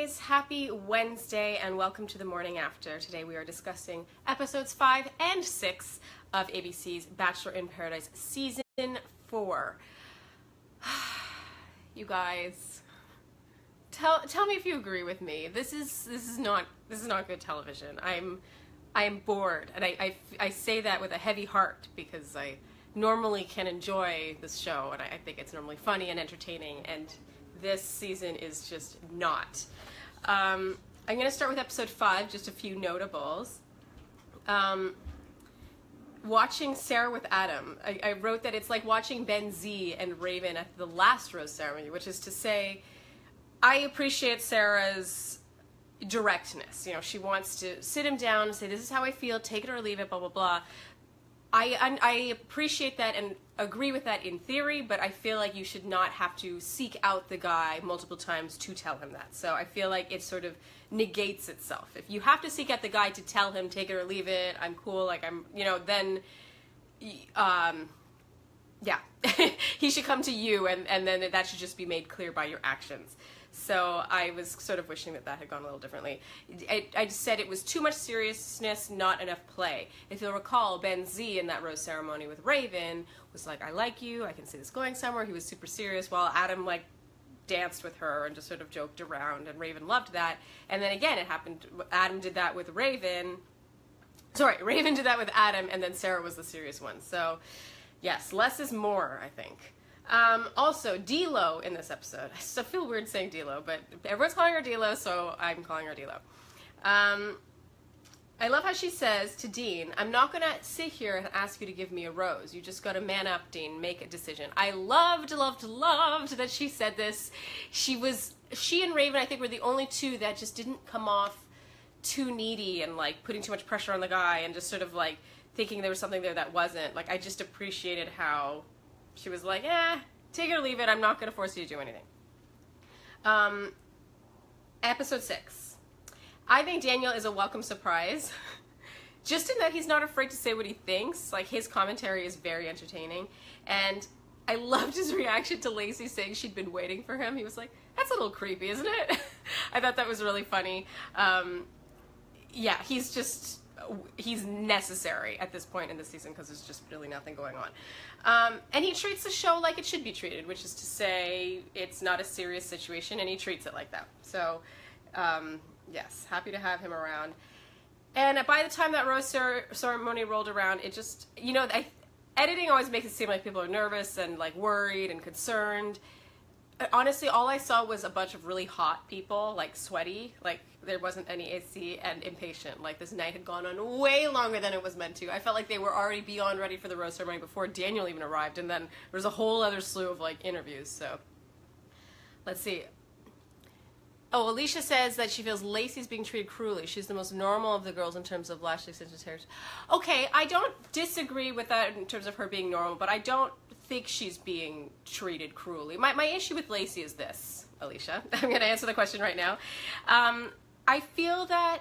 guys, happy Wednesday and welcome to the morning after. Today we are discussing episodes 5 and 6 of ABC's Bachelor in Paradise season 4. You guys, tell me if you agree with me. This is not good television. I am bored, and I say that with a heavy heart because I normally can enjoy this show and I think it's normally funny and entertaining, and this season is just not. I'm going to start with episode 5, just a few notables. Watching Sarah with Adam. I wrote that it's like watching Ben Z and Raven at the last rose ceremony, which is to say, I appreciate Sarah's directness. You know, she wants to sit him down and say, this is how I feel, take it or leave it, blah, blah, blah. I appreciate that and agree with that in theory, but I feel like you should not have to seek out the guy multiple times to tell him that. So I feel like it sort of negates itself. If you have to seek out the guy to tell him, take it or leave it, I'm cool, like I'm, you know, then, yeah, he should come to you and then that should just be made clear by your actions. So I was sort of wishing that had gone a little differently. I just said it was too much seriousness, not enough play. If you'll recall, Ben Z in that rose ceremony with Raven was like, I like you, I can see this going somewhere. He was super serious, while Adam like danced with her and just sort of joked around, and Raven loved that. And then again, it happened, Adam did that with Raven. Sorry, Raven did that with Adam, and then Sarah was the serious one. So yes, less is more, I think. Also, D-Lo in this episode. I still feel weird saying D-Lo, but everyone's calling her D-Lo, so I'm calling her D-Lo. I love how she says to Dean, I'm not going to sit here and ask you to give me a rose. You just got to man up, Dean, make a decision. I loved that she said this. She and Raven, I think, were the only two that just didn't come off too needy and like putting too much pressure on the guy and just sort of like thinking there was something there that wasn't. Like, I just appreciated how she was like, take it or leave it, I'm not going to force you to do anything. Episode 6. I think Daniel is a welcome surprise. Just in that he's not afraid to say what he thinks. Like, his commentary is very entertaining. And I loved his reaction to Lacey saying she'd been waiting for him. He was like, that's a little creepy, isn't it? I thought that was really funny. Yeah, he's necessary at this point in the season because there's just really nothing going on. And he treats the show like it should be treated, which is to say it's not a serious situation, and he treats it like that. So, yes, happy to have him around. And by the time that rose ceremony rolled around, it just, you know, editing always makes it seem like people are nervous and like worried and concerned. Honestly, all I saw was a bunch of really hot people, like sweaty, like there wasn't any AC, and impatient. Like, this night had gone on way longer than it was meant to. I felt like they were already beyond ready for the rose ceremony before Daniel even arrived, and then there was a whole other slew of like interviews. So let's see. Oh, Alicia says that she feels Lacey's being treated cruelly. She's the most normal of the girls in terms of lash extensions, hair. Okay, I don't disagree with that in terms of her being normal, but I don't think she's being treated cruelly. My issue with Lacey is this, Alicia. I'm going to answer the question right now. I feel that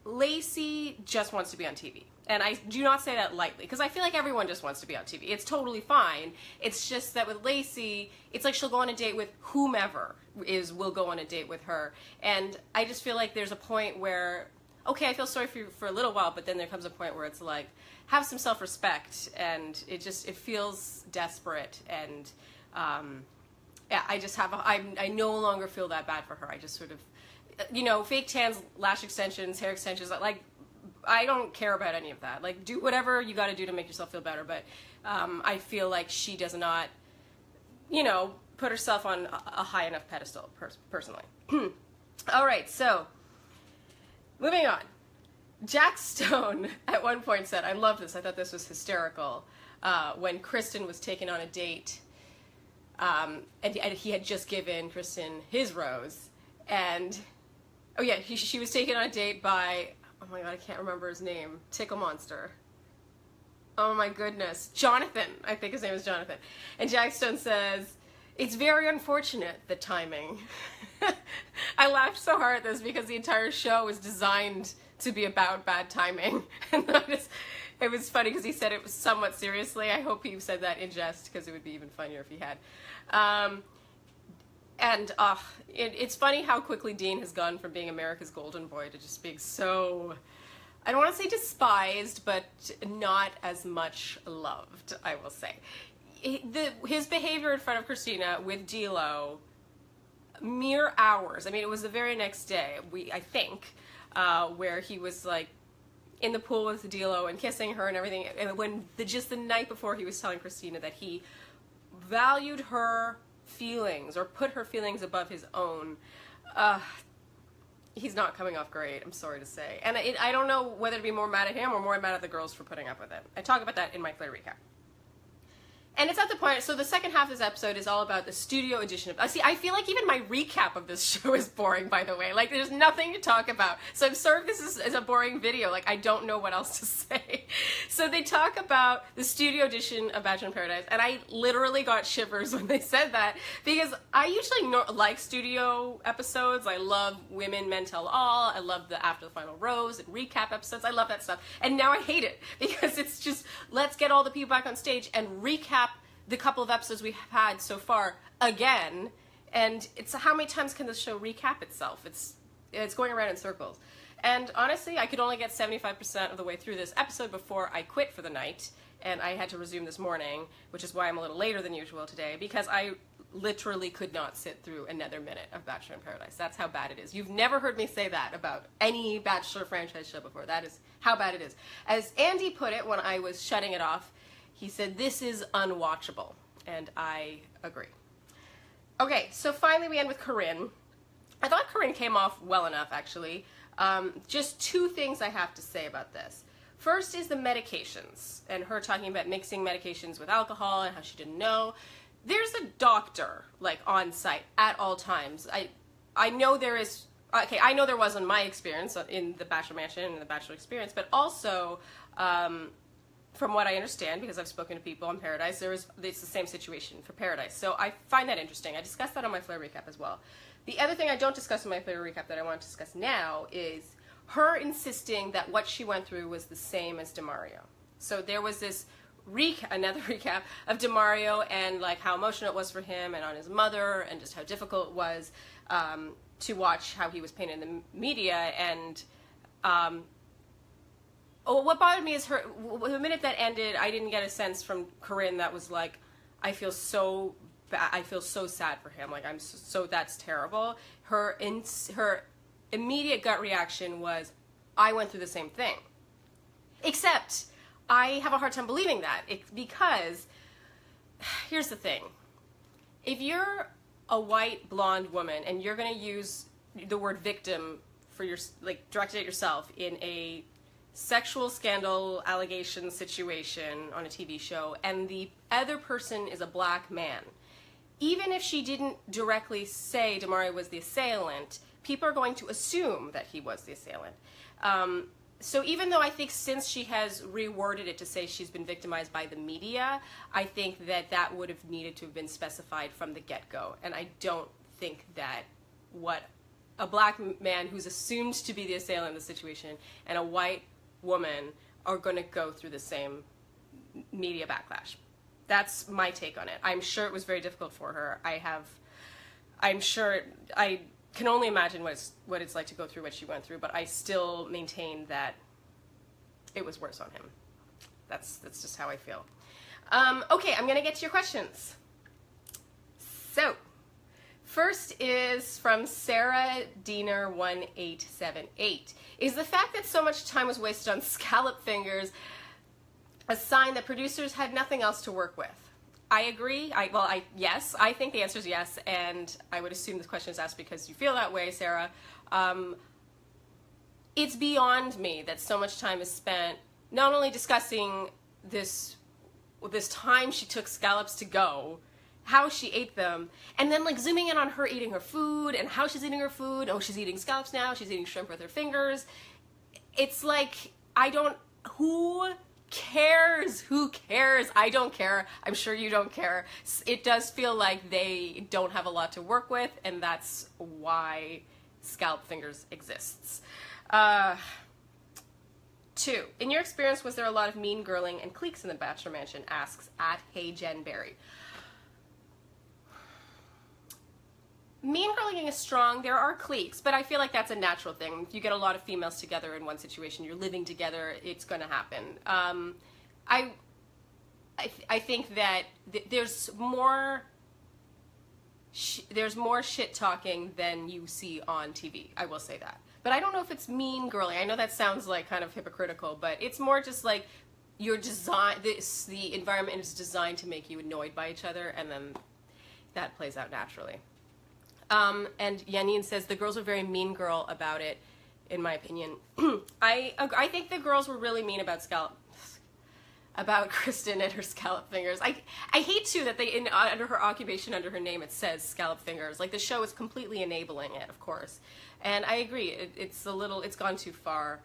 Lacey just wants to be on TV. And I do not say that lightly, because I feel like everyone just wants to be on TV. It's totally fine. It's just that with Lacey, it's like she'll go on a date with whomever will go on a date with her. And I just feel like there's a point where, okay, I feel sorry for you for a little while, but then there comes a point where it's like, have some self-respect, and it feels desperate, and yeah, I no longer feel that bad for her. I just sort of, you know, fake tans, lash extensions, hair extensions, like, I don't care about any of that. Like, do whatever you got to do to make yourself feel better, but I feel like she does not, you know, put herself on a high enough pedestal, personally. All right, so, moving on. Jack Stone at one point said, I love this, I thought this was hysterical, when Kristen was taken on a date, and he had just given Kristen his rose, and, oh yeah, she was taken on a date by, oh my god, I can't remember his name, Tickle Monster. Oh my goodness, Jonathan, I think his name is Jonathan, and Jack Stone says, it's very unfortunate, the timing. I laughed so hard at this because the entire show was designed to be about bad timing. And it was funny because he said it was somewhat seriously. I hope he said that in jest because it would be even funnier if he had. And it's funny how quickly Dean has gone from being America's golden boy to just being so, I don't want to say despised, but not as much loved, I will say. His behavior in front of Christina with D-Lo, mere hours, I mean, it was the very next day, I think, where he was like in the pool with D-Lo and kissing her and everything, and when just the night before he was telling Christina that he valued her feelings or put her feelings above his own. He's not coming off great, I'm sorry to say. And I don't know whether to be more mad at him or more mad at the girls for putting up with it. I talk about that in my Claire recap. And it's at the point, so the second half of this episode is all about the studio edition of, see, I feel like even my recap of this show is boring, by the way. Like, there's nothing to talk about. So I'm sorry if this is a boring video. Like, I don't know what else to say. So they talk about the studio edition of Bachelor in Paradise, and I literally got shivers when they said that, because I usually like studio episodes. I love Women, Men Tell All. I love the After the Final Rose and recap episodes. I love that stuff. And now I hate it, because it's just, let's get all the people back on stage and recap the couple of episodes we have had so far again, and it's how many times can this show recap itself? It's going around in circles. And honestly, I could only get 75% of the way through this episode before I quit for the night, and I had to resume this morning, which is why I'm a little later than usual today, because I literally could not sit through another minute of Bachelor in Paradise. That's how bad it is. You've never heard me say that about any Bachelor franchise show before. That is how bad it is. As Andy put it when I was shutting it off, he said, this is unwatchable, and I agree. Okay, so finally we end with Corinne. I thought Corinne came off well enough, actually. Just two things I have to say about this. First is the medications, and her talking about mixing medications with alcohol and how she didn't know. There's a doctor, like, on site at all times. I know there is, okay, I know there was in my experience in the Bachelor Mansion and the Bachelor Experience, but also, from what I understand, because I've spoken to people on Paradise, it's the same situation for Paradise. So I find that interesting. I discussed that on my Flare recap as well. The other thing I don't discuss in my Flare recap that I want to discuss now is her insisting that what she went through was the same as DeMario. So there was this another recap of DeMario and like how emotional it was for him and on his mother and just how difficult it was to watch how he was painted in the media. And what bothered me is the minute that ended, I didn't get a sense from Corinne that was like, I feel so bad, I feel so sad for him, like that's terrible. Her immediate gut reaction was, I went through the same thing. Except, I have a hard time believing that, because, here's the thing. If you're a white blonde woman and you're going to use the word victim for directed at yourself in a sexual scandal allegation situation on a TV show, and the other person is a black man, even if she didn't directly say DeMario was the assailant, people are going to assume that he was the assailant. So even though I think since she has reworded it to say she's been victimized by the media, I think that would have needed to have been specified from the get-go. And I don't think that what a black man who's assumed to be the assailant in the situation and a white woman are going to go through the same media backlash. That's my take on it. I'm sure it was very difficult for her. I'm sure, I can only imagine what it's like to go through what she went through, but I still maintain that it was worse on him. That's just how I feel. Okay, I'm going to get to your questions. So, first is from Sarah Diener 1878. Is the fact that so much time was wasted on scallop fingers a sign that producers had nothing else to work with? I agree. Yes, I think the answer is yes, and I would assume this question is asked because you feel that way, Sarah. It's beyond me that so much time is spent not only discussing this time she took scallops to go, how she ate them, and then like zooming in on her eating her food and how she's eating her food. Oh, she's eating scallops now. She's eating shrimp with her fingers. It's like, who cares? Who cares? I don't care. I'm sure you don't care. It does feel like they don't have a lot to work with, and that's why scallop fingers exists. 2. In your experience, was there a lot of mean girling and cliques in the Bachelor Mansion? Asks at Hey Jen Berry. mean girling is strong. There are cliques, but I feel like that's a natural thing. If you get a lot of females together in one situation, you're living together, it's going to happen. I think that there's more shit talking than you see on TV. I will say that. But I don't know if it's mean girling. I know that sounds like kind of hypocritical, but it's more just like the environment is designed to make you annoyed by each other, and then that plays out naturally. And Yanine says the girls were very mean girl about it, in my opinion. I think the girls were really mean about Kristen and her scallop fingers. I hate too that they under her occupation, under her name, it says scallop fingers. Like, the show is completely enabling it, of course. And I agree, it's gone too far.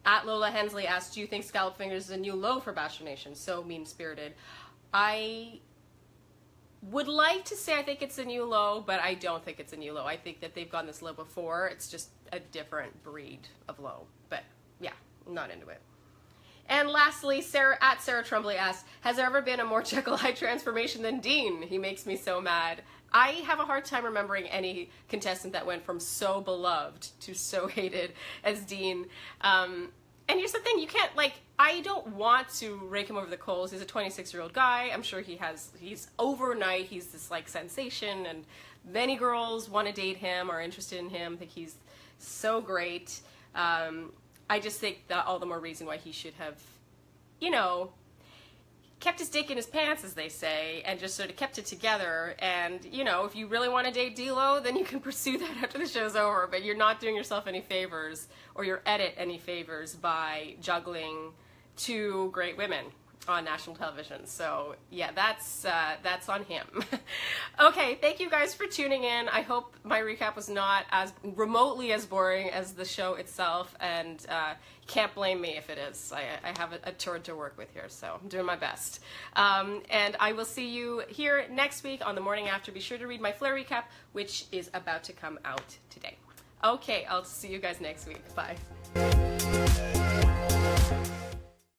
At Lola Hensley asked, do you think scallop fingers is a new low for Bachelor Nation? So mean-spirited. I would like to say I think it's a new low, but I don't think it's a new low. I think that they've gone this low before. It's just a different breed of low. But yeah, I'm not into it. And lastly, Sarah Tremblay asked, has there ever been a more Jekyll Hyde transformation than Dean? He makes me so mad. I have a hard time remembering any contestant that went from so beloved to so hated as Dean. And here's the thing, you can't, like, I don't want to rake him over the coals. He's a 26-year-old guy. I'm sure he's overnight, he's this, like, sensation, and many girls want to date him, are interested in him, think he's so great. I just think that all the more reason why he should have, you know, kept his dick in his pants, as they say, and just sort of kept it together. And, you know, if you really want to date D-Lo, then you can pursue that after the show's over, but you're not doing yourself any favors, or your edit any favors, by juggling two great women on national television. So yeah, that's on him. Okay, thank you guys for tuning in. I hope my recap was not as remotely as boring as the show itself, and can't blame me if it is. I have a turd to work with here, so I'm doing my best. And I will see you here next week on the morning after. Be sure to read my Flair recap, which is about to come out today. Okay, I'll see you guys next week. Bye.